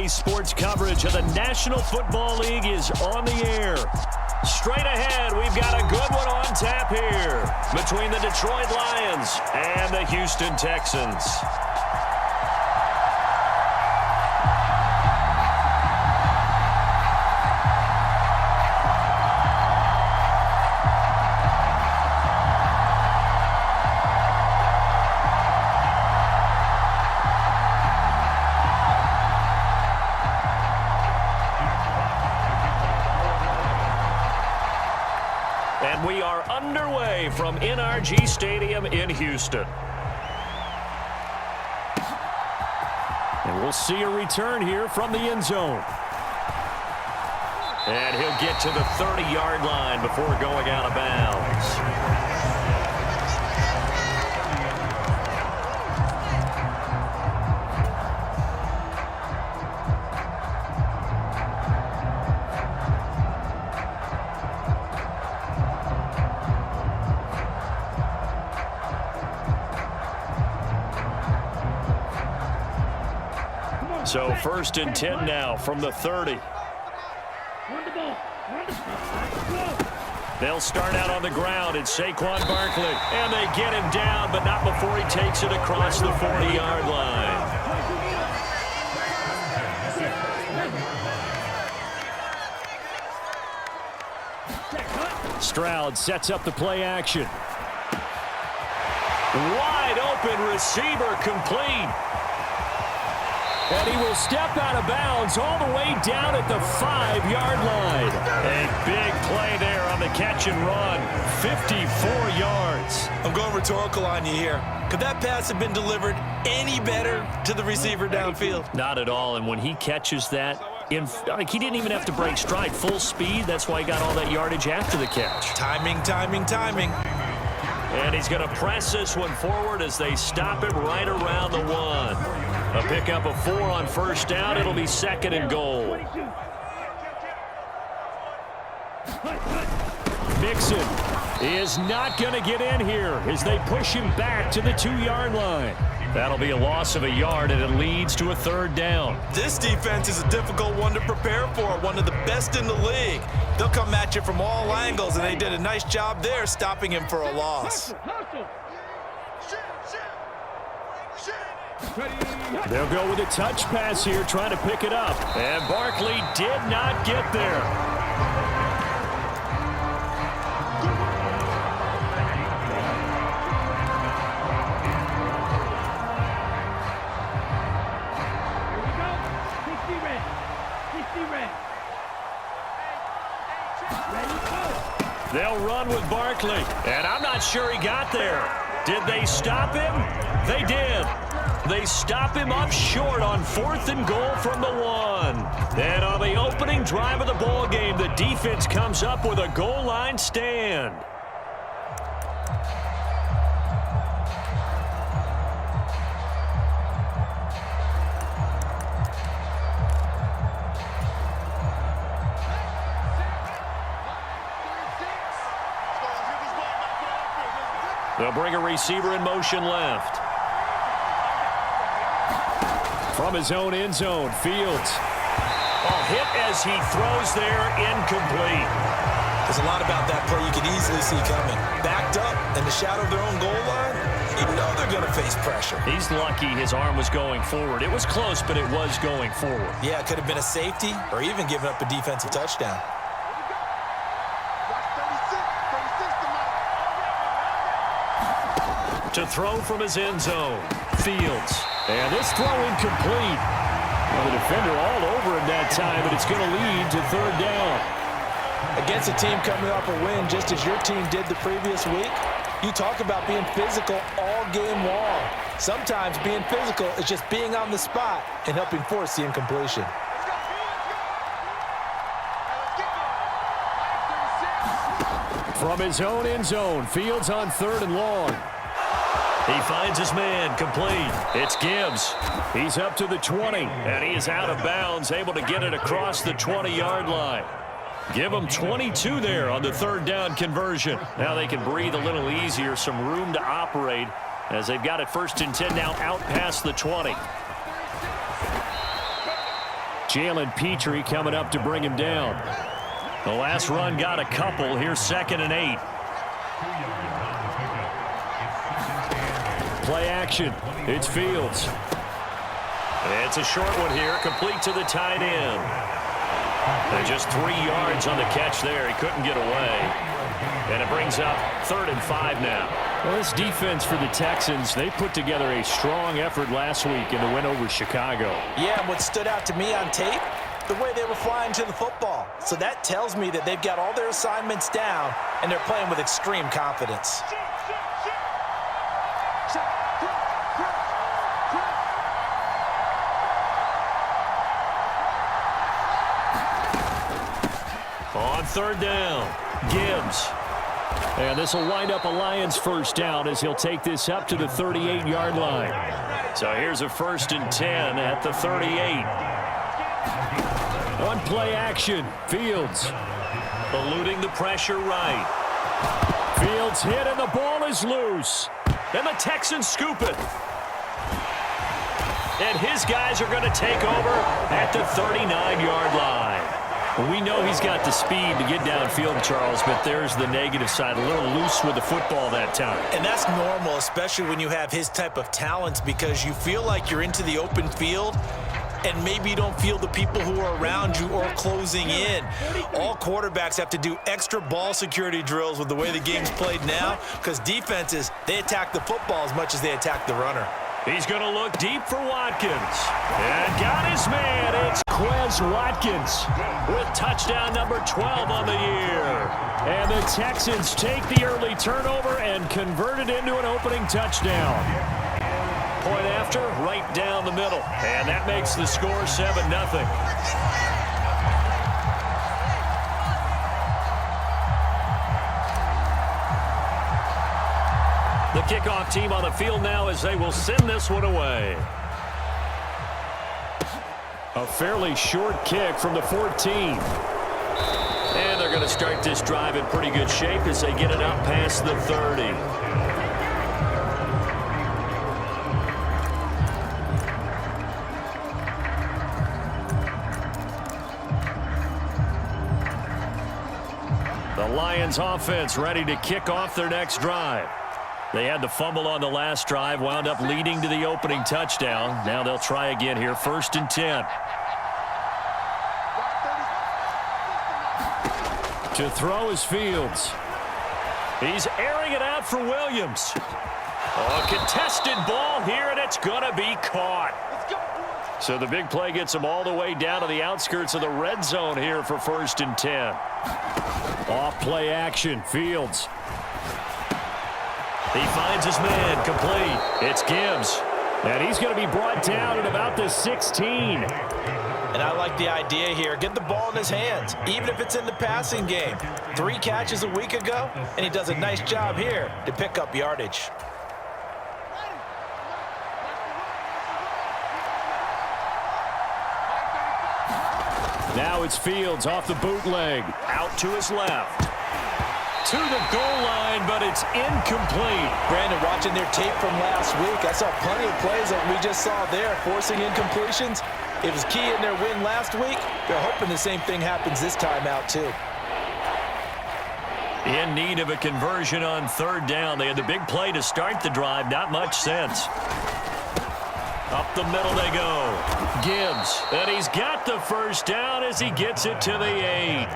Today's sports coverage of the National Football League is on the air. Straight ahead, we've got a good one on tap here between the Detroit Lions and the Houston Texans. And we are underway from NRG Stadium in Houston. And we'll see a return here from the end zone. And he'll get to the 30-yard line before going out of bounds. So 1st and 10 now from the 30. They'll start out on the ground. It's Saquon Barkley. And they get him down, but not before he takes it across the 40-yard line. Stroud sets up the play action. Wide open receiver complete. And he will step out of bounds all the way down at the 5-yard line. A big play there on the catch and run. 54 yards. I'm going rhetorical on you here. Could that pass have been delivered any better to the receiver downfield? Not at all. And when he catches that, he didn't even have to break stride. Full speed. That's why he got all that yardage after the catch. Timing, timing, timing. And he's going to press this one forward as they stop him right around the 1. A pickup of 4 on 1st down. It'll be 2nd and goal. Mixon is not going to get in here as they push him back to the 2-yard line. That'll be a loss of a yard, and it leads to a 3rd down. This defense is a difficult one to prepare for, one of the best in the league. They'll come at you from all angles, and they did a nice job there stopping him for a loss. They'll go with a touch pass here, trying to pick it up. And Barkley did not get there. They'll run with Barkley. And I'm not sure he got there. Did they stop him? They did. They stop him up short on 4th and goal from the 1. And on the opening drive of the ball game, the defense comes up with a goal line stand. They'll bring a receiver in motion left. From his own end zone, Fields. A hit as he throws there, incomplete. There's a lot about that play you can easily see coming. Backed up in the shadow of their own goal line, you know they're going to face pressure. He's lucky his arm was going forward. It was close, but it was going forward. Yeah, it could have been a safety or even given up a defensive touchdown. To throw from his end zone, Fields. And this throw incomplete. Well, the defender all over him that time, but it's going to lead to 3rd down. Against a team coming off a win just as your team did the previous week, you talk about being physical all game long. Sometimes being physical is just being on the spot and helping force the incompletion. From his own end zone, Fields on 3rd and long. He finds his man, complete. It's Gibbs. He's up to the 20, and he is out of bounds, able to get it across the 20-yard line. Give them 22 there on the 3rd down conversion. Now they can breathe a little easier, some room to operate as they've got it 1st and 10 now out past the 20. Jalen Petrie coming up to bring him down. The last run got a couple. Here's 2nd and 8. Play action. It's Fields. It's a short one here, complete to the tight end. And just 3 yards on the catch there. He couldn't get away. And it brings up 3rd and 5 now. Well, this defense for the Texans, they put together a strong effort last week in the win over Chicago. Yeah, and what stood out to me on tape, the way they were flying to the football. So that tells me that they've got all their assignments down, and they're playing with extreme confidence. On 3rd down, Gibbs. And this will wind up a Lions first down as he'll take this up to the 38-yard line. So here's a 1st and 10 at the 38. One play action. Fields. Eluding the pressure right. Fields hit and the ball is loose. And the Texans scoop it. And his guys are going to take over at the 39-yard line. We know he's got the speed to get downfield, Charles, but there's the negative side. A little loose with the football that time. And that's normal, especially when you have his type of talents, because you feel like you're into the open field and maybe you don't feel the people who are around you or closing in. All quarterbacks have to do extra ball security drills with the way the game's played now, because defenses, they attack the football as much as they attack the runner. He's going to look deep for Watkins. And got his man. It's Quez Watkins with touchdown number 12 on the year. And the Texans take the early turnover and convert it into an opening touchdown. Point after, right down the middle. And that makes the score 7-0. The kickoff team on the field now as they will send this one away. A fairly short kick from the 14. And they're going to start this drive in pretty good shape as they get it up past the 30. The Lions offense ready to kick off their next drive. They had the fumble on the last drive, wound up leading to the opening touchdown. Now they'll try again here, 1st and 10. To throw is Fields. He's airing it out for Williams. A contested ball here, and it's going to be caught. So the big play gets him all the way down to the outskirts of the red zone here for 1st and 10. Off play action, Fields. He finds his man, complete. It's Gibbs. And he's going to be brought down at about the 16. And I like the idea here. Get the ball in his hands, even if it's in the passing game. 3 catches a week ago, and he does a nice job here to pick up yardage. Now it's Fields off the bootleg. Out to his left. To the goal line, but it's incomplete. Brandon, watching their tape from last week, I saw plenty of plays that we just saw there, forcing incompletions. It was key in their win last week. They're hoping the same thing happens this time out, too. In need of a conversion on 3rd down. They had the big play to start the drive. Not much sense. Up the middle they go. Gibbs, and he's got the 1st down as he gets it to the 8.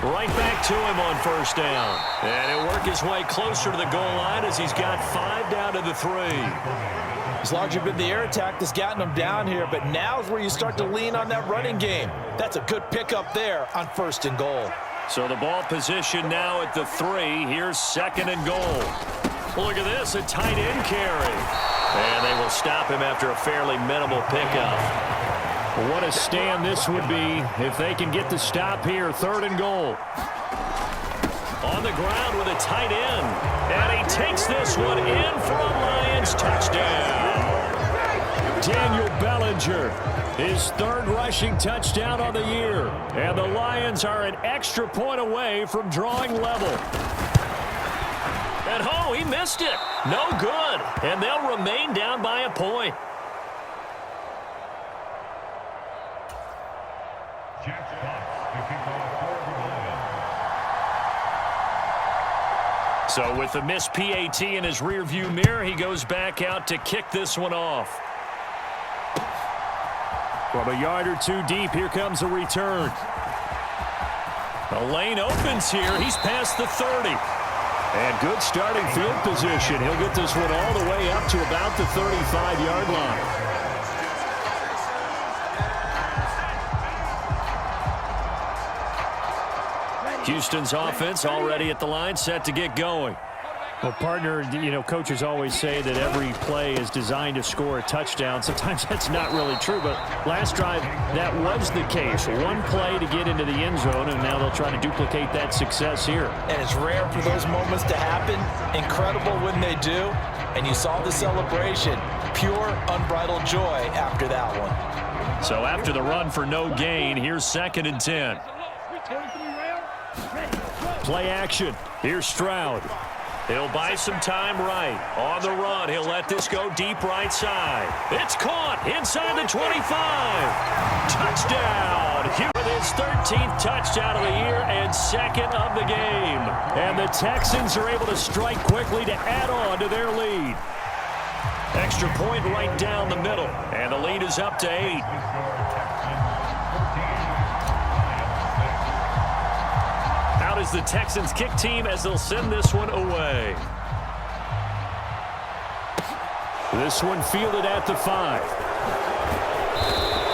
Right back to him on 1st down. And he'll work his way closer to the goal line as he's got 5 down to the 3. It's largely been the air attack that's gotten them down here, but now's where you start to lean on that running game. That's a good pickup there on 1st and goal. So the ball position now at the 3. Here's 2nd and goal. Look at this, a tight end carry. And they will stop him after a fairly minimal pickup. What a stand this would be if they can get the stop here. 3rd and goal. On the ground with a tight end. And he takes this one in for a Lions touchdown. Daniel Bellinger, his 3rd rushing touchdown on the year. And the Lions are an extra point away from drawing level. And oh, he missed it. No good. And they'll remain down by a point. So with the missed PAT in his rearview mirror, he goes back out to kick this one off. From a yard or two deep, here comes a return. The lane opens here. He's past the 30. And good starting field position. He'll get this one all the way up to about the 35-yard line. Houston's offense already at the line, set to get going. Well, partner, coaches always say that every play is designed to score a touchdown. Sometimes that's not really true, but last drive, that was the case. One play to get into the end zone, and now they'll try to duplicate that success here. And it's rare for those moments to happen. Incredible when they do. And you saw the celebration. Pure, unbridled joy after that one. So after the run for no gain, here's 2nd and 10. Play action. Here's Stroud. He'll buy some time right. On the run, he'll let this go deep right side. It's caught inside the 25. Touchdown. With his 13th touchdown of the year and 2nd of the game. And the Texans are able to strike quickly to add on to their lead. Extra point right down the middle. And the lead is up to 8. Is the Texans kick team as they'll send this one away. This one fielded at the 5.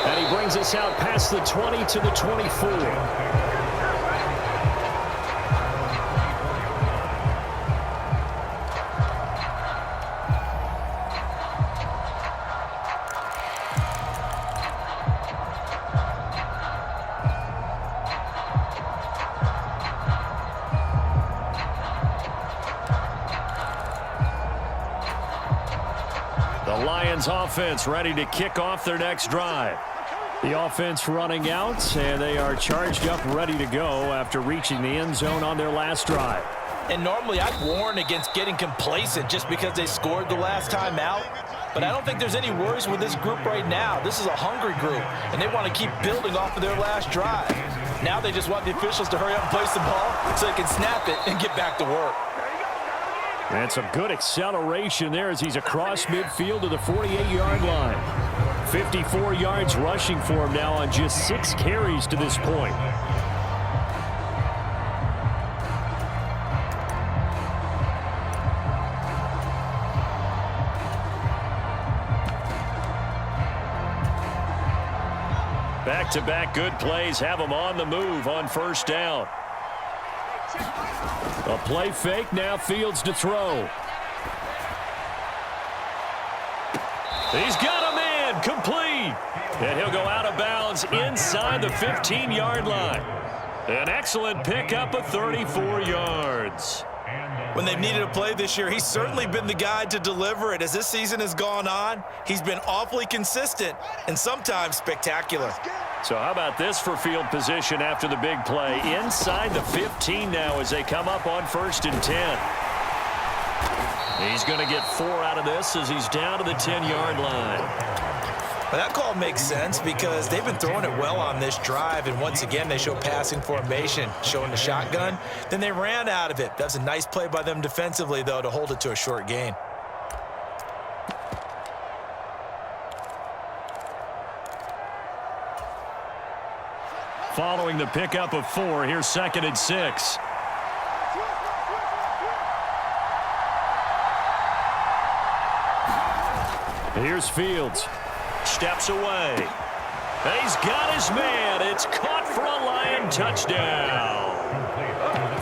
And he brings us out past the 20 to the 24. Offense ready to kick off their next drive. The offense running out, and they are charged up ready to go after reaching the end zone on their last drive. And normally I'd warn against getting complacent just because they scored the last time out. But I don't think there's any worries with this group right now. This is a hungry group, and they want to keep building off of their last drive. Now they just want the officials to hurry up and place the ball so they can snap it and get back to work. And some good acceleration there as he's across midfield to the 48-yard line. 54 yards rushing for him now on just 6 carries to this point. Back-to-back good plays have him on the move on first down. A play fake, now Fields to throw. He's got a man, complete. And he'll go out of bounds inside the 15-yard line. An excellent pickup of 34 yards. When they've needed a play this year, he's certainly been the guy to deliver it. As this season has gone on, he's been awfully consistent and sometimes spectacular. So how about this for field position after the big play? Inside the 15 now as they come up on 1st and 10. He's going to get 4 out of this as he's down to the 10-yard line. Well, that call makes sense because they've been throwing it well on this drive, and once again they show passing formation, showing the shotgun. Then they ran out of it. That's a nice play by them defensively, though, to hold it to a short gain. Following the pickup of 4, here's 2nd and 6. Here's Fields. Steps away. He's got his man. It's caught for a Lion touchdown.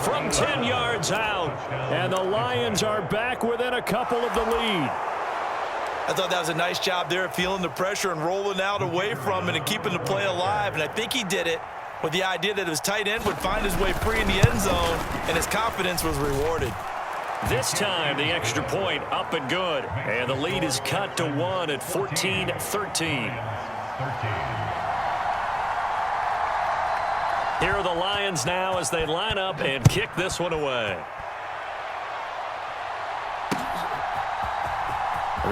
From 10 yards out. And the Lions are back within a couple of the lead. I thought that was a nice job there of feeling the pressure and rolling out away from it and keeping the play alive. And I think he did it with the idea that his tight end would find his way free in the end zone, and his confidence was rewarded. This time, the extra point up and good. And the lead is cut to 1 at 14-13. Here are the Lions now as they line up and kick this one away.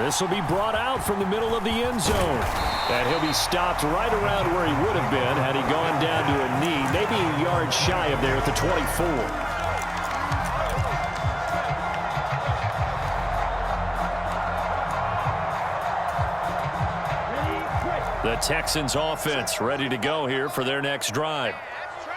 This will be brought out from the middle of the end zone. And he'll be stopped right around where he would have been had he gone down to a knee, maybe a yard shy of there at the 24. The Texans offense ready to go here for their next drive.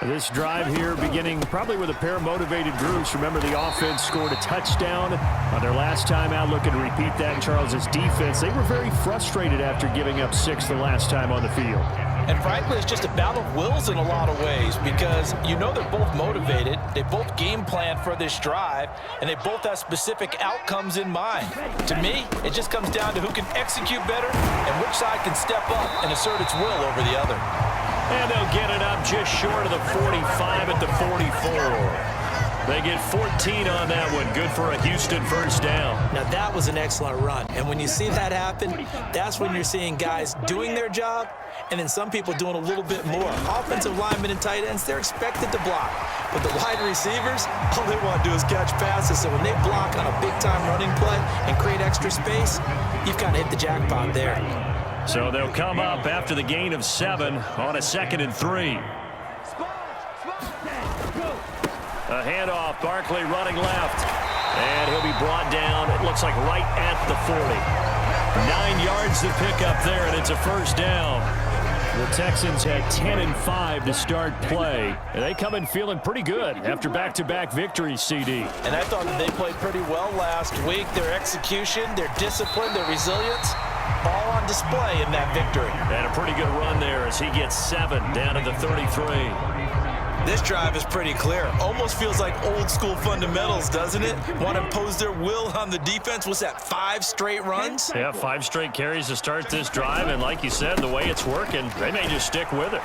This drive here beginning probably with a pair of motivated groups. Remember, the offense scored a touchdown on their last time out. Looking to repeat that in Charles's defense. They were very frustrated after giving up 6 the last time on the field. And frankly, it's just a battle of wills in a lot of ways because you know they're both motivated. They both game plan for this drive, and they both have specific outcomes in mind. To me, it just comes down to who can execute better and which side can step up and assert its will over the other. And they'll get it up just short of the 45 at the 44. They get 14 on that one. Good for a Houston first down. Now, that was an excellent run. And when you see that happen, that's when you're seeing guys doing their job and then some people doing a little bit more. Offensive linemen and tight ends, they're expected to block. But the wide receivers, all they want to do is catch passes. So when they block on a big-time running play and create extra space, you've kind of hit the jackpot there. So they'll come up after the gain of 7 on a 2nd and 3. A handoff, Barkley running left. And he'll be brought down, it looks like right at the 40. 9 yards to pick up there, and it's a first down. The Texans had 10 and 5 to start play. And they come in feeling pretty good after back-to-back victories, CD. And I thought that they played pretty well last week. Their execution, their discipline, their resilience, all on display in that victory. And a pretty good run there as he gets 7 down to the 33. This drive is pretty clear. Almost feels like old school fundamentals, doesn't it? Want to impose their will on the defense. What's that, 5 straight runs? Yeah, 5 straight carries to start this drive. And like you said, the way it's working, they may just stick with it.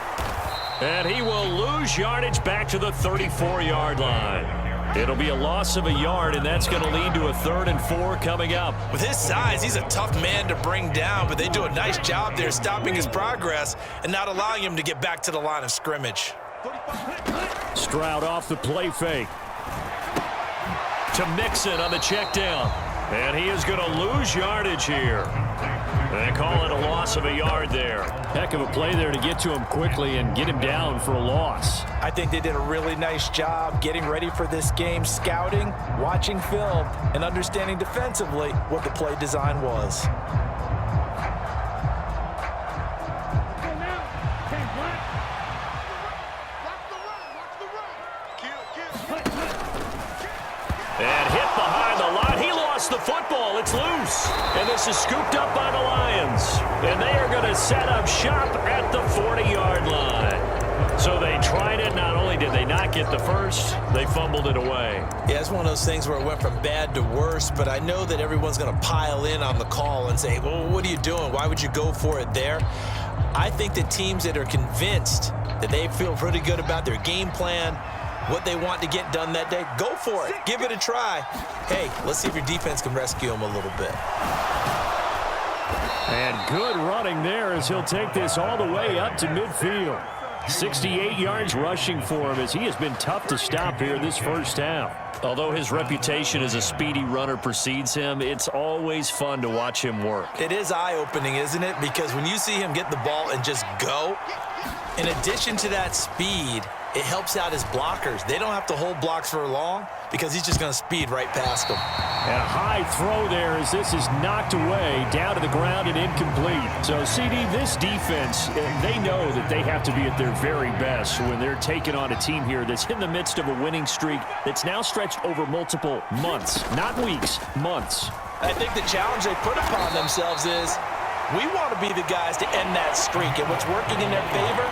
And he will lose yardage back to the 34-yard line. It'll be a loss of a yard, and that's going to lead to a 3rd and 4 coming up. With his size, he's a tough man to bring down, but they do a nice job there stopping his progress and not allowing him to get back to the line of scrimmage. Stroud off the play fake. To Mixon on the check down. And he is going to lose yardage here. They call it a loss of a yard there. Heck of a play there to get to him quickly and get him down for a loss. I think they did a really nice job getting ready for this game, scouting, watching film, and understanding defensively what the play design was. And hit behind the line. He lost the football. It's loose. And this is scooped up by the Lions. And they are going to set up shop at the 40-yard line. So they tried it. Not only did they not get the first, they fumbled it away. Yeah, it's one of those things where it went from bad to worse, but I know that everyone's going to pile in on the call and say, well, what are you doing? Why would you go for it there? I think that teams that are convinced that they feel pretty good about their game plan, what they want to get done that day, go for it. Give it a try. Hey, let's see if your defense can rescue them a little bit. And good running there as he'll take this all the way up to midfield. 68 yards rushing for him as he has been tough to stop here this first half. Although his reputation as a speedy runner precedes him, it's always fun to watch him work. It is eye-opening, isn't it? Because when you see him get the ball and just go, in addition to that speed, it helps out his blockers. They don't have to hold blocks for long because he's just going to speed right past them. And a high throw there as this is knocked away, down to the ground and incomplete. So, CD, this defense, they know that they have to be at their very best when they're taking on a team here that's in the midst of a winning streak that's now stretched over multiple months, not weeks, months. I think the challenge they put upon themselves is we want to be the guys to end that streak. And what's working in their favor?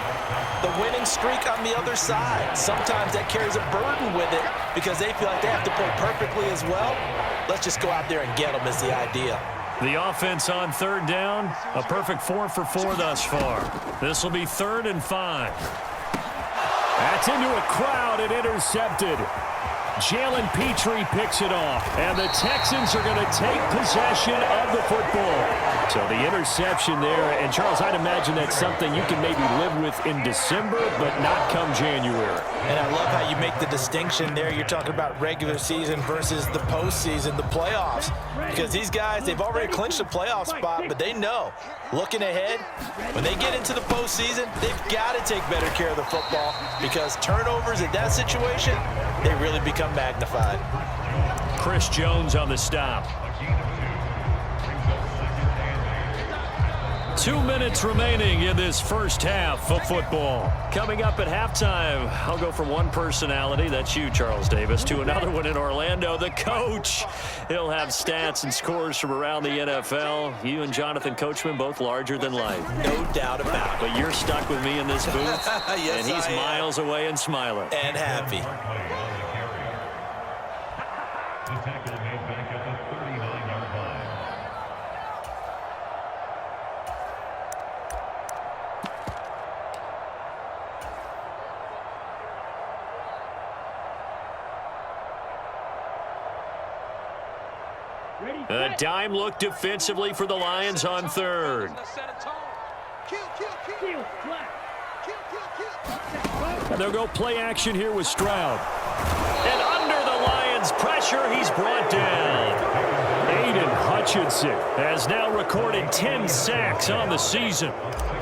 The winning streak on the other side. Sometimes that carries a burden with it because they feel like they have to play perfectly as well. Let's just go out there and get them is the idea. The offense on 3rd down, a perfect 4 for 4 thus far. This will be 3rd and 5. That's into a crowd and intercepted. Jalen Petrie picks it off, and the Texans are going to take possession of the football. So the interception there, and Charles, I'd imagine that's something you can maybe live with in December, but not come January. And I love how you make the distinction there. You're talking about regular season versus the postseason, the playoffs. Because these guys, they've already clinched a playoff spot, but they know, looking ahead, when they get into the postseason, they've got to take better care of the football because turnovers in that situation, they really become magnified. Chris Jones on the stop. 2 minutes remaining in this first half of football. Coming up at halftime, I'll go from one personality, that's you, Charles Davis, to another one in Orlando, the coach. He'll have stats and scores from around the NFL. You and Jonathan Coachman, both larger than life. No doubt about it. But you're stuck with me in this booth, yes, and he's miles away and smiling. And happy. The tackle made back at the 39-yard line. A dime look defensively for the Lions on third. And they'll go play action here with Stroud. And under the Lions' pressure, he's brought down. Aiden Hutchinson has now recorded 10 sacks on the season.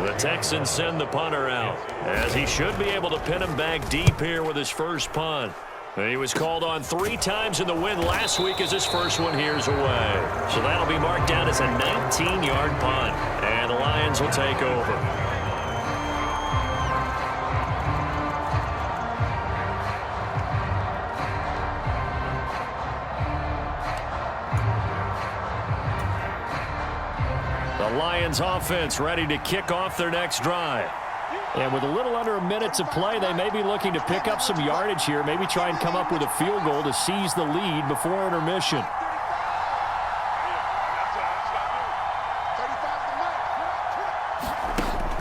The Texans send the punter out, as he should be able to pin him back deep here with his first punt. He was called on 3 times in the win last week as his first one here's away. So that'll be marked down as a 19-yard punt, and the Lions will take over. The Lions offense ready to kick off their next drive. And with a little under a minute to play, they may be looking to pick up some yardage here, maybe try and come up with a field goal to seize the lead before intermission.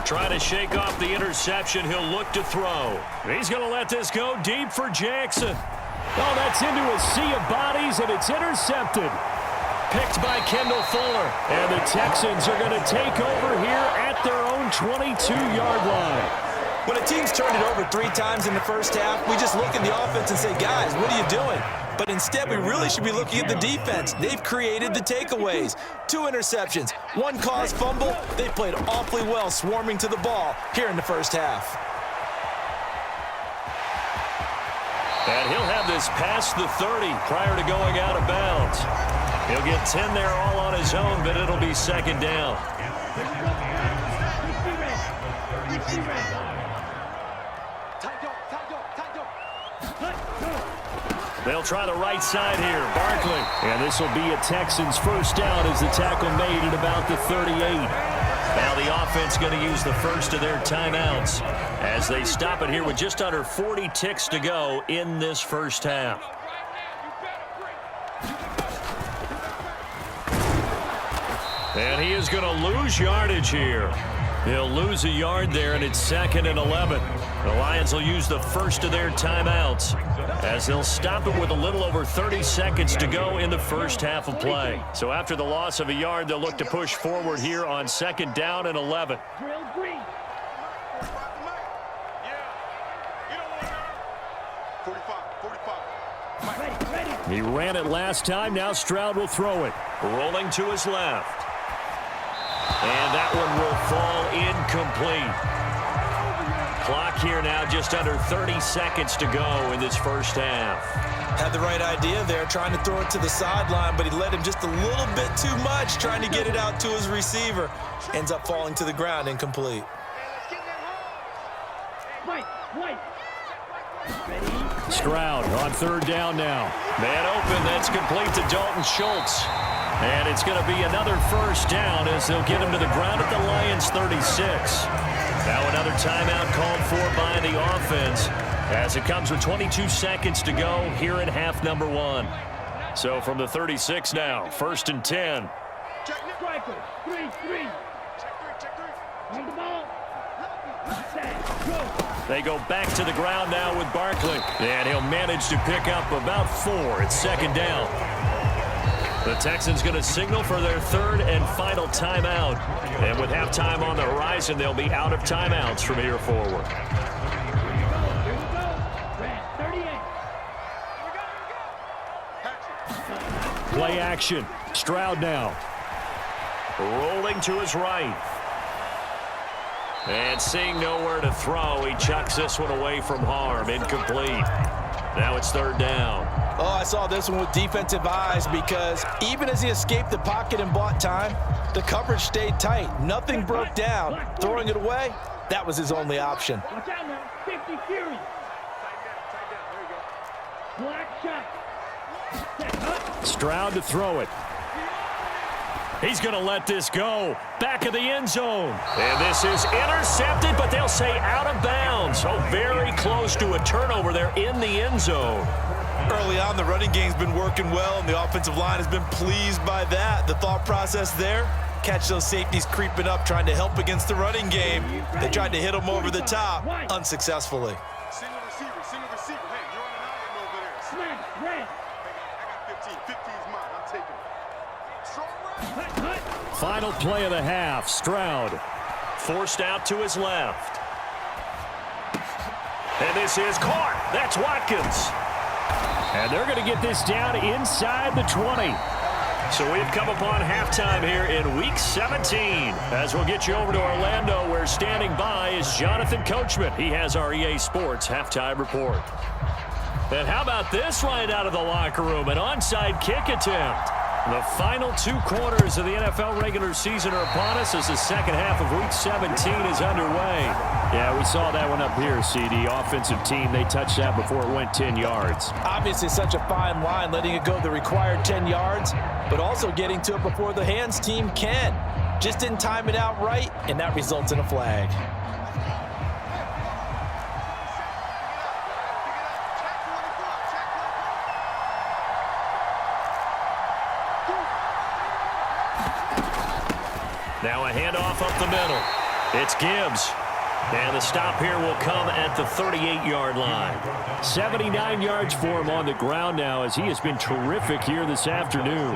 Trying to shake off the interception, he'll look to throw. He's going to let this go deep for Jackson. Oh, that's into a sea of bodies, and it's intercepted. Picked by Kendall Fuller. And the Texans are going to take over here at their own 22-yard line. When a team's turned it over 3 times in the first half, we just look at the offense and say, guys, what are you doing? But instead, we really should be looking at the defense. They've created the takeaways. 2 interceptions, 1 caused fumble. They played awfully well swarming to the ball here in the first half. And he'll have this past the 30 prior to going out of bounds. He'll get 10 there all on his own, but it'll be second down. They'll try the right side here. Barkley. And this will be a Texans first down as the tackle made at about the 38. Now the offense going to use the first of their timeouts as they stop it here with just under 40 ticks to go in this first half. And he is going to lose yardage here. He'll lose a yard there, and it's 2nd and 11. The Lions will use the first of their timeouts as they'll stop it with a little over 30 seconds to go in the first half of play. So after the loss of a yard, they'll look to push forward here on 2nd down and 11. He ran it last time. Now Stroud will throw it. Rolling to his left. And that one will fall incomplete. Clock here now just under 30 seconds to go in this first half. Had the right idea there, trying to throw it to the sideline, but he let him just a little bit too much, trying to get it out to his receiver. Ends up falling to the ground, incomplete. Stroud on 3rd down now. Man open, that's complete to Dalton Schultz. And it's going to be another first down as they'll get him to the ground at the Lions' 36. Now another timeout called for by the offense as it comes with 22 seconds to go here in half number 1. So from the 36 now, 1st and 10. Striker, 3-3. On the ball. They go back to the ground now with Barkley. And he'll manage to pick up about 4. It's 2nd down. The Texans going to signal for their third and final timeout. And with halftime on the horizon, they'll be out of timeouts from here forward. Play action. Stroud now. Rolling to his right. And seeing nowhere to throw, he chucks this one away from harm. Incomplete. Now it's third down. Oh, I saw this one with defensive eyes because even as he escaped the pocket and bought time, the coverage stayed tight. Nothing broke down. Throwing it away, that was his only option. Watch out now. 50 Fury. Black shot. Stroud to throw it. He's going to let this go. Back of the end zone. And this is intercepted, but they'll say out of bounds. So very close to a turnover there in the end zone. Early on, the running game's been working well, and the offensive line has been pleased by that. The thought process there, catch those safeties creeping up, trying to help against the running game. They tried to hit them over the top, unsuccessfully. Single receiver. Hey, you're on an island over there. Smash. Red. I got 15. 15's mine. I'm taking it. Strong right. Final play of the half. Stroud. Forced out to his left. And this is caught. That's Watkins. And they're going to get this down inside the 20. So we've come upon halftime here in Week 17. As we'll get you over to Orlando, where standing by is Jonathan Coachman. He has our EA Sports halftime report. And how about this right out of the locker room? An onside kick attempt. The final 2 quarters of the NFL regular season are upon us as the second half of Week 17 is underway. Yeah, we saw that one up here, CD. Offensive team, they touched that before it went 10 yards. Obviously such a fine line, letting it go the required 10 yards, but also getting to it before the hands team can. Just didn't time it out right, and that results in a flag. Now a handoff up the middle. It's Gibbs. And the stop here will come at the 38-yard line. 79 yards for him on the ground now as he has been terrific here this afternoon.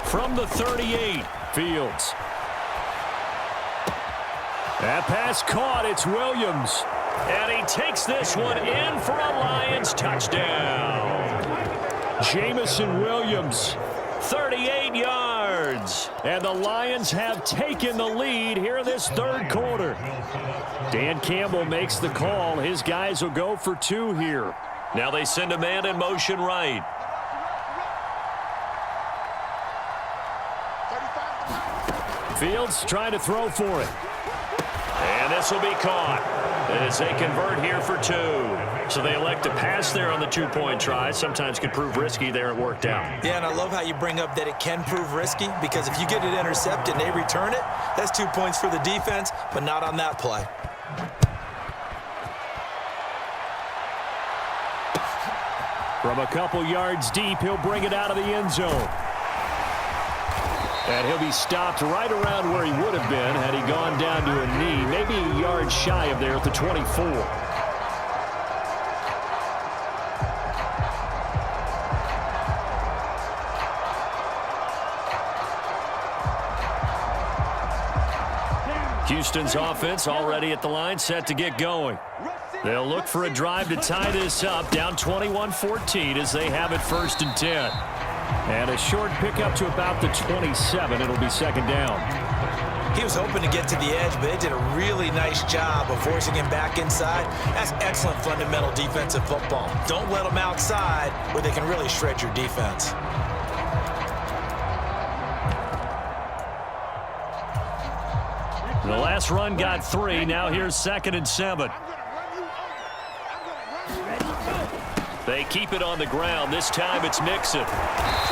From the 38, Fields. That pass caught. It's Williams. and he takes this one in for a Lions touchdown. Jamison Williams, 38 yards. and the Lions have taken the lead here in this third quarter. Dan Campbell makes the call. His guys will go for 2 here. Now they send a man in motion right. Fields trying to throw for it. And this will be caught as they convert here for 2. So they elect to pass there on the 2-point try. Sometimes can prove risky. There it worked out. Yeah, and I love how you bring up that it can prove risky, because if you get it intercepted and they return it, that's 2 points for the defense, but not on that play. From a couple yards deep, he'll bring it out of the end zone. And he'll be stopped right around where he would have been had he gone down to a knee, maybe a yard shy of there at the 24. Houston's offense already at the line, set to get going. They'll look for a drive to tie this up, down 21-14 as they have it 1st and 10. And a short pickup to about the 27. It'll be 2nd down. He was hoping to get to the edge, but they did a really nice job of forcing him back inside. That's excellent fundamental defensive football. Don't let them outside where they can really shred your defense. The last run got 3. Now here's 2nd and 7. They keep it on the ground. This time it's Mixon.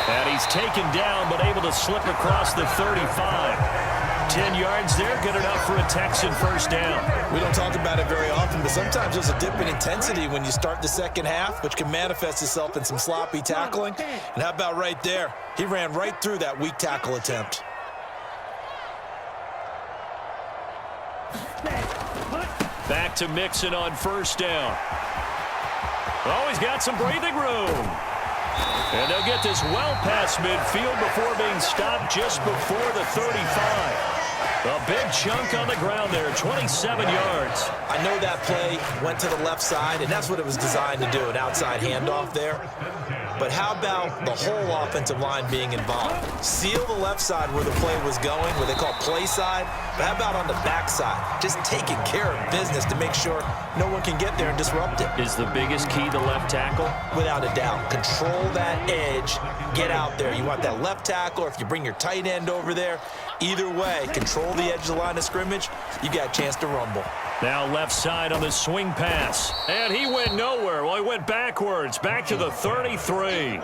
And he's taken down but able to slip across the 35. 10 yards there, good enough for a Texan 1st down. We don't talk about it very often, but sometimes there's a dip in intensity when you start the second half, which can manifest itself in some sloppy tackling. And how about right there? He ran right through that weak tackle attempt. Back to Mixon on first down. Oh, he's got some breathing room. And they'll get this well past midfield before being stopped just before the 35. A big chunk on the ground there, 27 yards. I know that play went to the left side, and that's what it was designed to do, an outside handoff there. But how about the whole offensive line being involved? Seal the left side where the play was going, where they call play side. But how about on the back side? Just taking care of business to make sure no one can get there and disrupt it. Is the biggest key the left tackle? Without a doubt. Control that edge. Get out there. You want that left tackle, or if you bring your tight end over there, either way, control the edge of the line of scrimmage, you got a chance to rumble. Now left side on the swing pass. And he went nowhere. Well, he went backwards, back to the 33.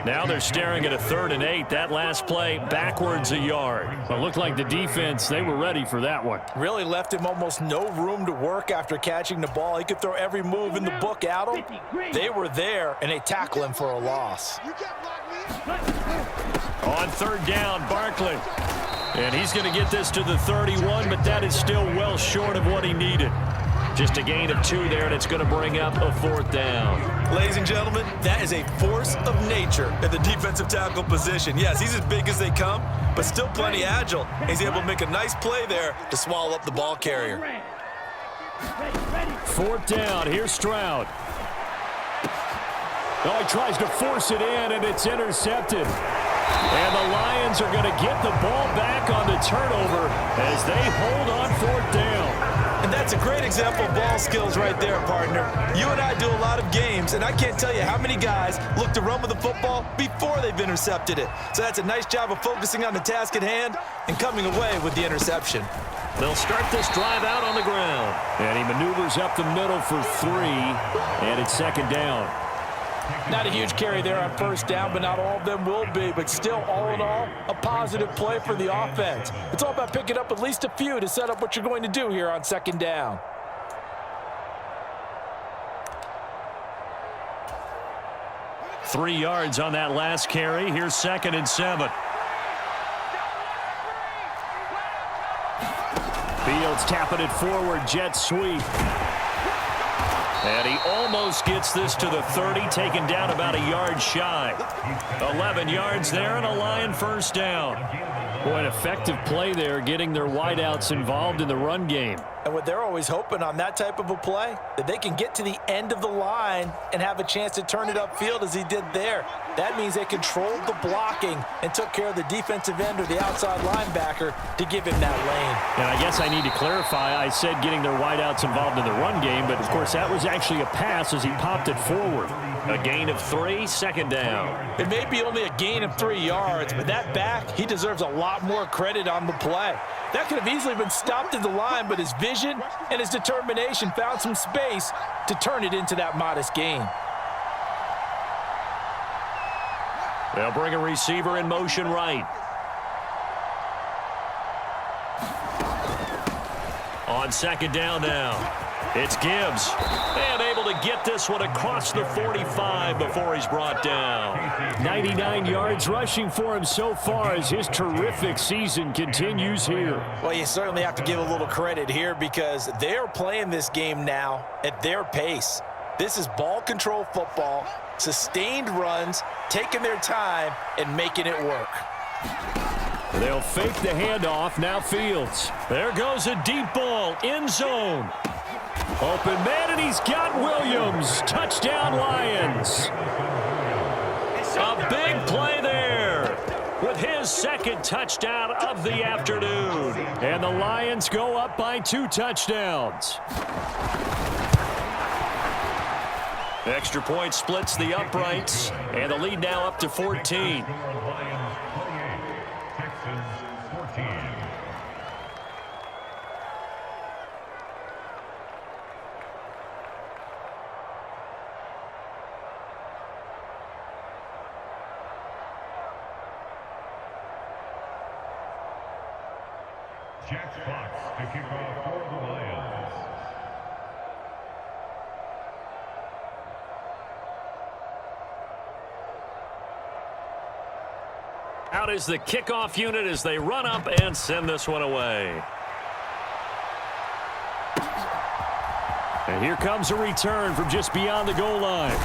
Now they're staring at a 3rd and 8. That last play, backwards a yard. Well, it looked like the defense, they were ready for that one. Really left him almost no room to work after catching the ball. He could throw every move in the book at him. They were there, and they tackle him for a loss. On 3rd down, Barkley. And he's going to get this to the 31, but that is still well short of what he needed. Just a gain of 2 there, and it's going to bring up a 4th down. Ladies and gentlemen, that is a force of nature at the defensive tackle position. Yes, he's as big as they come, but still plenty agile. He's able to make a nice play there to swallow up the ball carrier. 4th down, here's Stroud. Oh, he tries to force it in, and it's intercepted. And the Lions are going to get the ball back on the turnover as they hold on 4th down. And that's a great example of ball skills right there, partner. You and I do a lot of games, and I can't tell you how many guys look to run with the football before they've intercepted it. So that's a nice job of focusing on the task at hand and coming away with the interception. They'll start this drive out on the ground. And he maneuvers up the middle for 3, and it's 2nd down. Not a huge carry there on 1st down, but not all of them will be. But still, all in all, a positive play for the offense. It's all about picking up at least a few to set up what you're going to do here on 2nd down. Three yards on that last carry. Here's 2nd and 7. Fields tapping it forward, jet sweep. And he almost gets this to the 30, taken down about a yard shy. 11 yards there and a Lion 1st down. Boy, an effective play there, getting their wideouts involved in the run game. And what they're always hoping on that type of a play, that they can get to the end of the line and have a chance to turn it upfield as he did there. That means they controlled the blocking and took care of the defensive end or the outside linebacker to give him that lane. And I guess I need to clarify, I said getting their wideouts involved in the run game, but of course that was actually a pass as he popped it forward. A gain of 3, 2nd down. It may be only a gain of 3 yards, but that back, he deserves a lot more credit on the play. That could have easily been stopped at the line, but his vision and his determination found some space to turn it into that modest gain. They'll bring a receiver in motion right. On 2nd down now. It's Gibbs. And able to get this one across the 45 before he's brought down. 99 yards rushing for him so far as his terrific season continues here. Well, you certainly have to give a little credit here because they're playing this game now at their pace. This is ball control football, sustained runs, taking their time and making it work. They'll fake the handoff. Now Fields. There goes a deep ball, end zone. Open man, and he's got Williams. Touchdown, Lions. A big play there with his 2nd touchdown of the afternoon. And the Lions go up by 2 touchdowns. Extra point splits the uprights, and the lead now up to 14. Texans 14. Jack Fox to kick off for the Lions. Out is the kickoff unit as they run up and send this one away. And here comes a return from just beyond the goal line.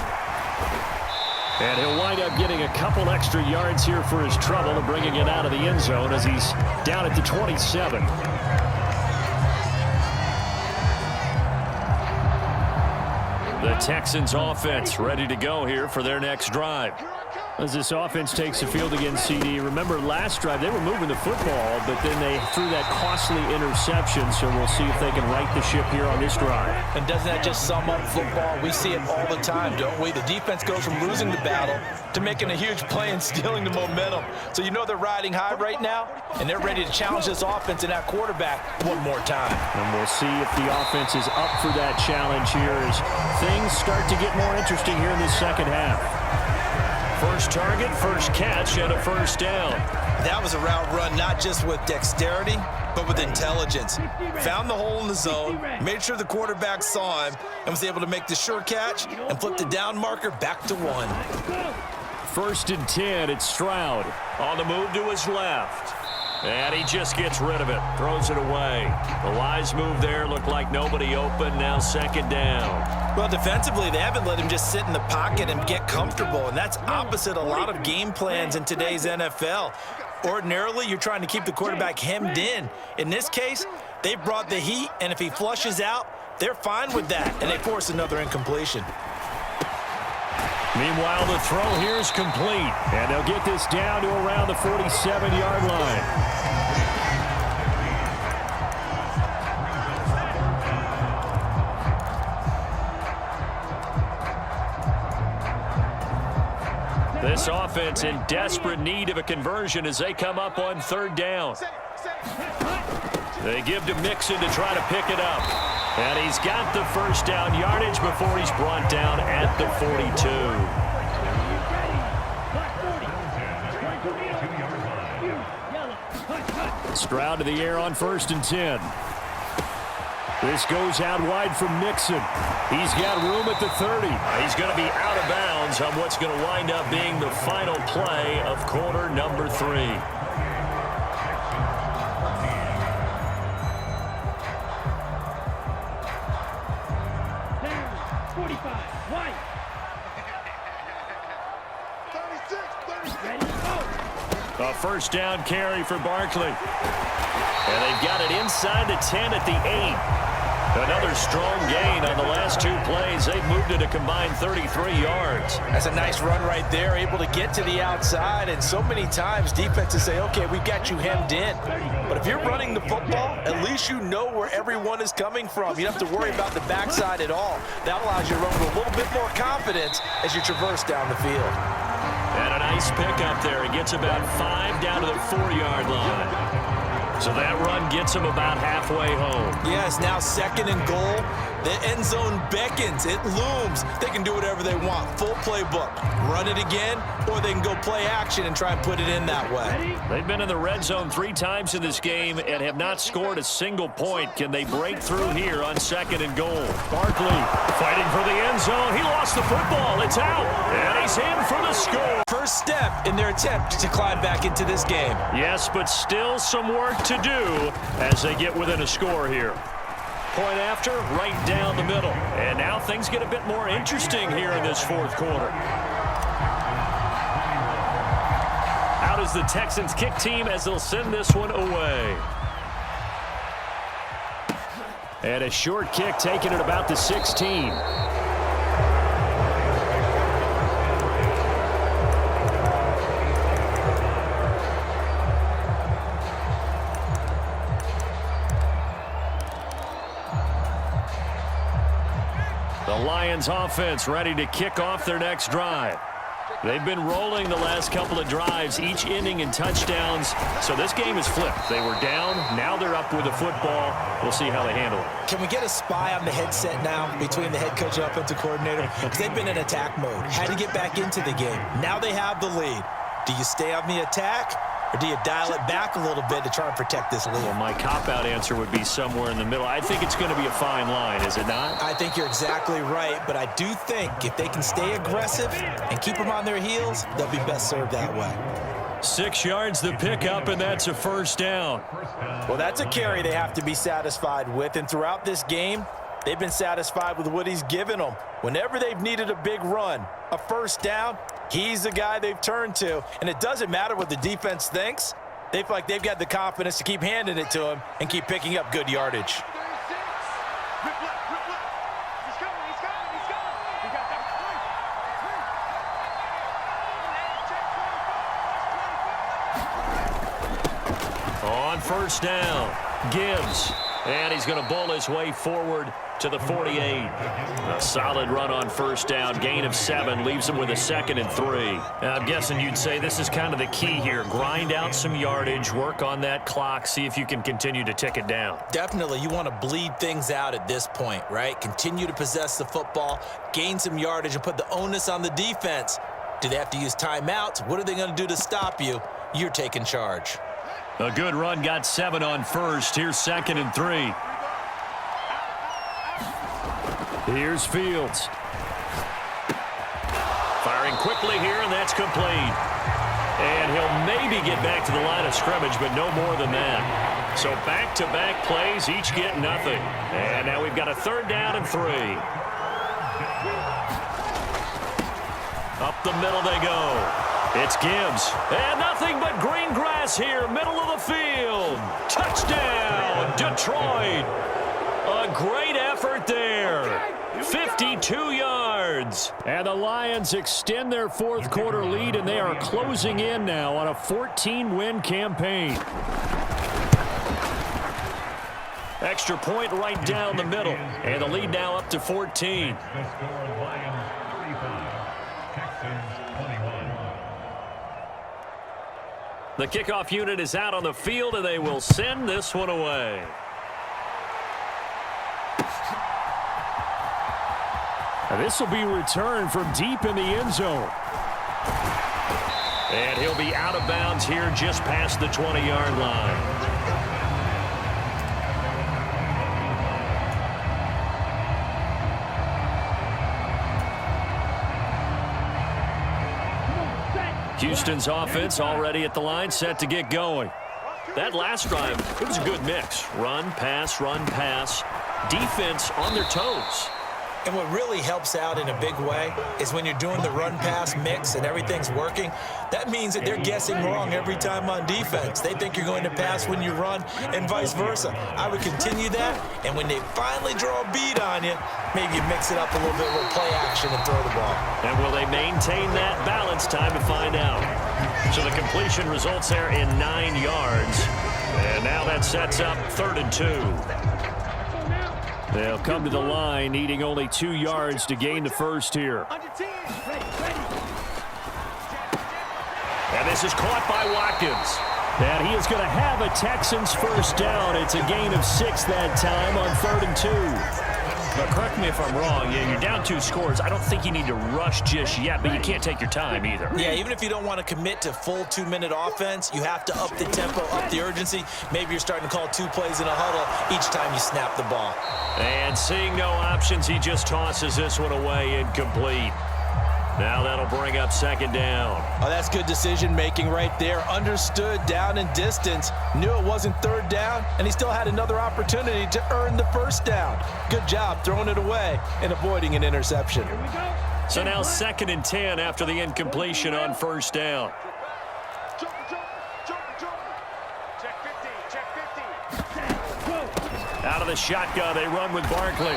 And he'll wind up getting a couple extra yards here for his trouble and bringing it out of the end zone as he's down at the 27. The Texans offense ready to go here for their next drive. As this offense takes the field against CD, remember last drive they were moving the football, but then they threw that costly interception, so we'll see if they can right the ship here on this drive. And doesn't that just sum up football? We see it all the time, don't we? The defense goes from losing the battle to making a huge play and stealing the momentum. So you know they're riding high right now, and they're ready to challenge this offense and that quarterback one more time. And we'll see if the offense is up for that challenge here as things start to get more interesting here in this second half. First target, first catch, and a first down. That was a route run not just with dexterity, but with intelligence. Found the hole in the zone, made sure the quarterback saw him, and was able to make the sure catch and flip the down marker back to 1. 1st and 10, it's Stroud. On the move to his left. And he just gets rid of it, throws it away. The wise move there, looked like nobody open, now 2nd down. Well, defensively, they haven't let him just sit in the pocket and get comfortable, and that's opposite a lot of game plans in today's NFL. Ordinarily, you're trying to keep the quarterback hemmed in. In this case, they brought the heat, and if he flushes out, they're fine with that, and they force another incompletion. Meanwhile, the throw here is complete, and they'll get this down to around the 47-yard line. This offense in desperate need of a conversion as they come up on 3rd down. They give to Mixon to try to pick it up. And he's got the first down yardage before he's brought down at the 42. Stroud to the air on 1st and 10. This goes out wide from Mixon. He's got room at the 30. He's going to be out of bounds on what's going to wind up being the final play of quarter number 3. 45, White. 36, 36. A first down carry for Barkley. And they've got it inside the 10 at the 8. Another strong gain on the last 2 plays. They've moved it a combined 33 yards. That's a nice run right there, able to get to the outside. And so many times defenses say, okay, we've got you hemmed in. But if you're running the football, at least you know where everyone is coming from. You don't have to worry about the backside at all. That allows you to run with a little bit more confidence as you traverse down the field. And a nice pickup there. He gets about 5 down to the 4-yard line. So that run gets him about halfway home. Yes, now 2nd and goal. The end zone beckons. It looms. They can do whatever they want. Full playbook. Run it again, or they can go play action and try and put it in that way. They've been in the red zone 3 times in this game and have not scored a single point. Can they break through here on 2nd and goal? Barkley fighting for the end zone. He lost the football. It's out. And he's in for the score. First step in their attempt to climb back into this game. Yes, but still some work to do as they get within a score here. Point after, right down the middle. And now things get a bit more interesting here in this 4th quarter. Out is the Texans kick team as they'll send this one away. And a short kick taken at about the 16. The Lions offense ready to kick off their next drive. They've been rolling the last couple of drives, each inning in touchdowns. So this game is flipped. They were down. Now they're up with the football. We'll see how they handle it. Can we get a spy on the headset now between the head coach and offensive coordinator? Because they've been in attack mode. Had to get back into the game. Now they have the lead. Do you stay on the attack? Or do you dial it back a little bit to try and protect this lead? Well, my cop-out answer would be somewhere in the middle. I think it's going to be a fine line, is it not? I think you're exactly right, but I do think if they can stay aggressive and keep them on their heels, they'll be best served that way. 6 yards the pickup, and that's a first down. Well, that's a carry they have to be satisfied with, and throughout this game, They've been satisfied with what he's given them. Whenever they've needed a big run, a first down, he's the guy they've turned to. And it doesn't matter what the defense thinks. They feel like they've got the confidence to keep handing it to him and keep picking up good yardage. On first down, Gibbs. And he's going to bowl his way forward to the 48. A solid run on first down. Gain of 7 leaves him with a 2nd and 3. I'm guessing you'd say this is kind of the key here. Grind out some yardage, work on that clock, see if you can continue to tick it down. Definitely, you want to bleed things out at this point, right? Continue to possess the football, gain some yardage, and put the onus on the defense. Do they have to use timeouts? What are they going to do to stop you? You're taking charge. A good run, got 7 on first. Here's 2nd and 3. Here's Fields. Firing quickly here, and that's complete. And he'll maybe get back to the line of scrimmage, but no more than that. So back-to-back plays, each get nothing. And now we've got a 3rd down and 3. Up the middle they go. It's Gibbs. And nothing but green grass here, middle of the field. Touchdown, Detroit. A great effort there. 52 yards. And the Lions extend their 4th quarter lead, and they are closing in now on a 14-win campaign. Extra point right down the middle. And the lead now up to 14. The score, Lions 35, Texans 21. The kickoff unit is out on the field, and they will send this one away. This will be returned from deep in the end zone. And he'll be out of bounds here just past the 20-yard line. Houston's offense already at the line, set to get going. That last drive, it was a good mix. Run, pass, defense on their toes. And what really helps out in a big way is when you're doing the run-pass mix and everything's working, that means that they're guessing wrong every time on defense. They think you're going to pass when you run and vice versa. I would continue that, and when they finally draw a beat on you, maybe you mix it up a little bit with play action and throw the ball. And will they maintain that balance? Time to find out. So the completion results there in 9 yards. And now that sets up 3rd and 2. They'll come to the line, needing only 2 yards to gain the first here. And this is caught by Watkins. And he is going to have a Texans first down. It's a gain of 6 that time on 3rd and 2. But correct me if I'm wrong, you're down 2 scores. I don't think you need to rush just yet, but you can't take your time either. Yeah, even if you don't want to commit to full 2-minute offense, you have to up the tempo, up the urgency. Maybe you're starting to call 2 plays in a huddle each time you snap the ball. And seeing no options, he just tosses this one away, incomplete. Now that'll bring up 2nd down. Oh, that's good decision-making right there. Understood down and distance. Knew it wasn't 3rd down, and he still had another opportunity to earn the first down. Good job throwing it away and avoiding an interception. So now 2nd and 10 after the incompletion on first down. Out of the shotgun, they run with Barkley.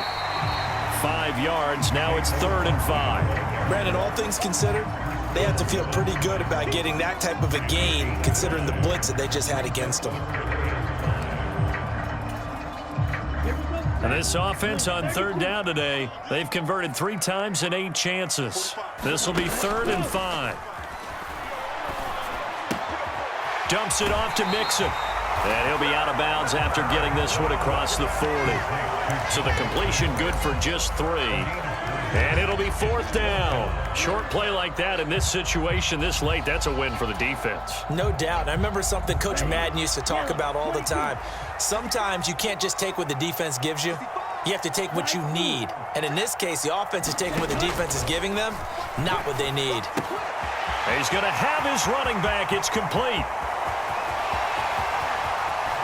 5 yards, now it's 3rd and 5. Brandon, all things considered, they have to feel pretty good about getting that type of a gain, considering the blitz that they just had against them. And this offense on 3rd down today, they've converted 3 times in 8 chances. This will be 3rd and 5. Dumps it off to Mixon. And he'll be out of bounds after getting this one across the 40. So the completion good for just 3. And it'll be 4th down. Short play like that in this situation this late, that's a win for the defense. No doubt. And I remember something Coach Madden used to talk about all the time. Sometimes you can't just take what the defense gives you. You have to take what you need. And in this case, the offense is taking what the defense is giving them, not what they need. He's going to have his running back. It's complete.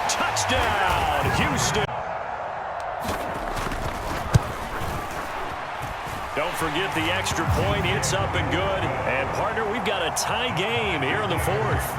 Touchdown, Houston. forget the extra point. It's up and good. And, partner, we've got a tie game here in the fourth.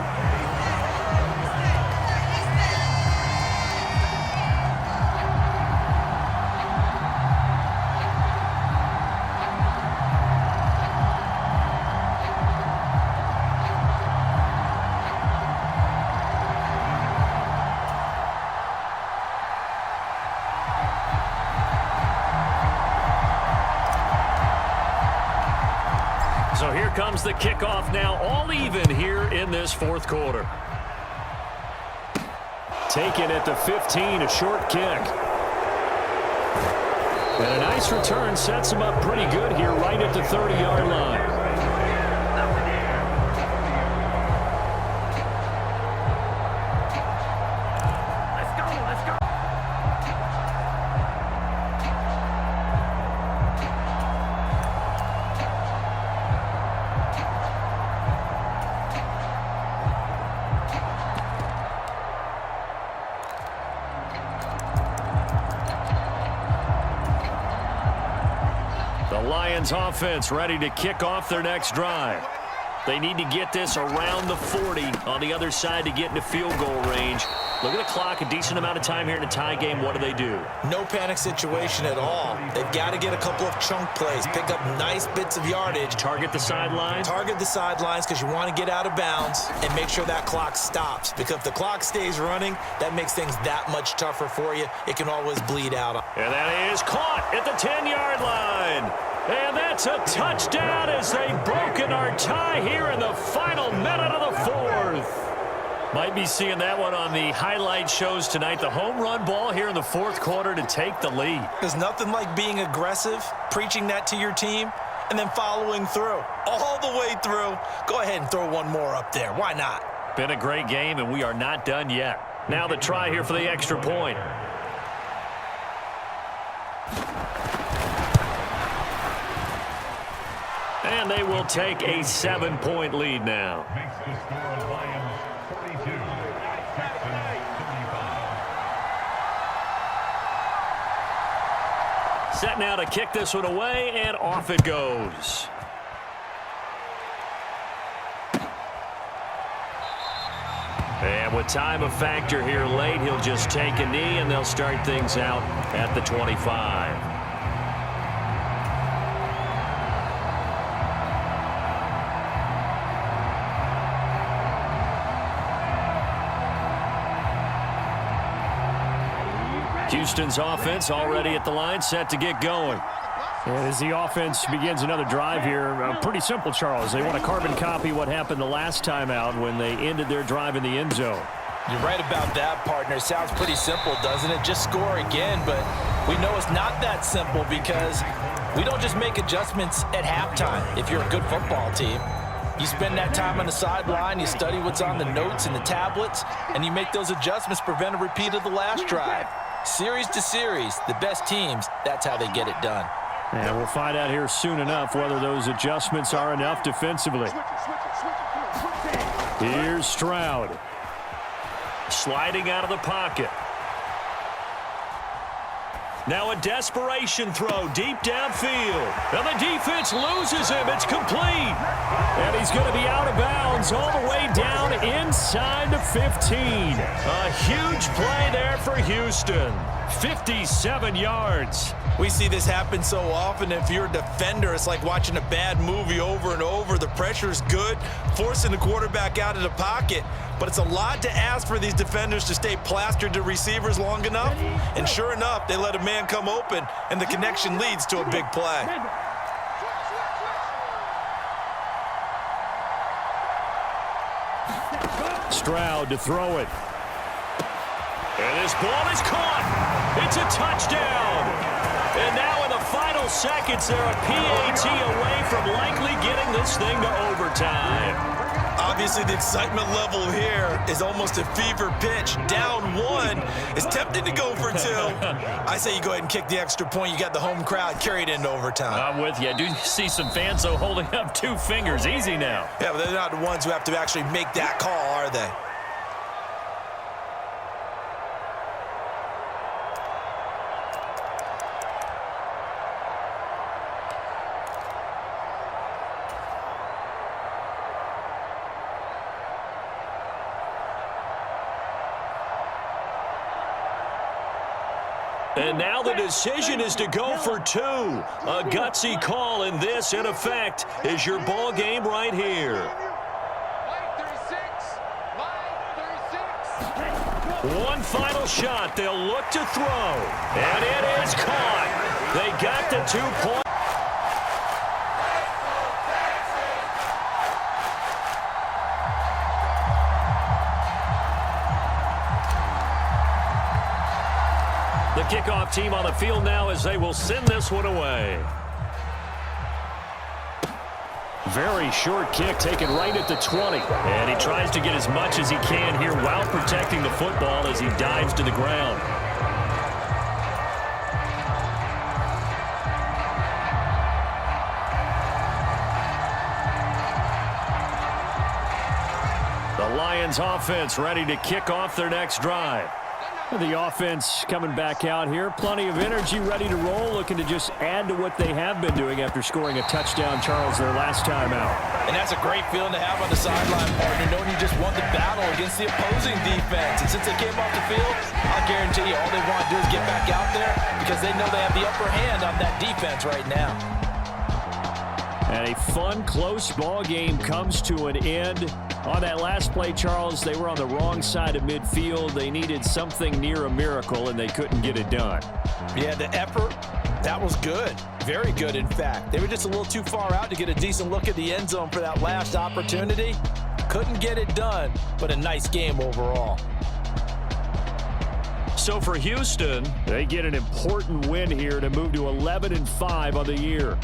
So here comes the kickoff now, all even here in this fourth quarter. Taken at the 15, a short kick. And a nice return sets him up pretty good here right at the 30-yard line. Lions offense ready to kick off their next drive. They need to get this around the 40 on the other side to get into field goal range. Look at the clock, a decent amount of time here in a tie game. What do? No panic situation at all. They've got to get a couple of chunk plays, pick up nice bits of yardage. Target the sidelines? Target the sidelines because you want to get out of bounds and make sure that clock stops. Because if the clock stays running, that makes things that much tougher for you. It can always bleed out. And that is caught at the 10-yard line. And that's a touchdown as they've broken our tie here in the final minute of the fourth. Might be seeing that one on the highlight shows tonight. The home run ball here in the fourth quarter to take the lead. There's nothing like being aggressive, preaching that to your team, and then following through. All the way through. Go ahead and throw one more up there. Why not? Been a great game, and we are not done yet. Now the try here for the extra point. And they will take a 7-point lead now. Makes the score Lions 42, Texans 35. Set now to kick this one away, and off it goes. And with time a factor here late, he'll just take a knee, and they'll start things out at the 25. Houston's offense already at the line, set to get going. And as the offense begins another drive here, pretty simple, Charles. They want to carbon copy what happened the last time out when they ended their drive in the end zone. You're right about that, partner. It sounds pretty simple, doesn't it? Just score again, but we know it's not that simple because we don't just make adjustments at halftime if you're a good football team. You spend that time on the sideline, you study what's on the notes and the tablets, and you make those adjustments to prevent a repeat of the last drive. Series to series, the best teams, that's how they get it done. And we'll find out here soon enough whether those adjustments are enough defensively. Here's Stroud. Sliding out of the pocket. Now a desperation throw deep downfield. And the defense loses him. It's complete. And he's going to be out of bounds all the way down inside the 15. A huge play there for Houston. 57 yards. We see this happen so often. If you're a defender, it's like watching a bad movie over and over. The pressure's good, forcing the quarterback out of the pocket. But it's a lot to ask for these defenders to stay plastered to receivers long enough. And sure enough, they let a man come open, and the connection leads to a big play. Stroud to throw it. And this ball is caught. It's a touchdown. And now in the final seconds, they're a PAT away from likely getting this thing to overtime. Obviously, the excitement level here is almost a fever pitch. Down one. It's tempting to go for two. I say you go ahead and kick the extra point. You got the home crowd carried into overtime. I'm with you. I do see some fans, though, holding up 2 fingers. Easy now. Yeah, but they're not the ones who have to actually make that call, are they? And now the decision is to go for two. A gutsy call, and this, in effect, is your ball game right here. One final shot. They'll look to throw. And it is caught. They got the 2 point. The kickoff team on the field now as they will send this one away. Very short kick taken right at the 20. And he tries to get as much as he can here while protecting the football as he dives to the ground. The Lions offense ready to kick off their next drive. The offense coming back out here. Plenty of energy, ready to roll, looking to just add to what they have been doing after scoring a touchdown, Charles, their last time out. And that's a great feeling to have on the sideline, partner, knowing you just won the battle against the opposing defense. And since they came off the field, I'll guarantee you all they want to do is get back out there because they know they have the upper hand on that defense right now. And a fun, close ball game comes to an end. On that last play, Charles, they were on the wrong side of midfield. They needed something near a miracle, and they couldn't get it done. Yeah, the effort, that was good. Very good, in fact. They were just a little too far out to get a decent look at the end zone for that last opportunity. Couldn't get it done, but a nice game overall. So for Houston, they get an important win here to move to 11-5 on the year.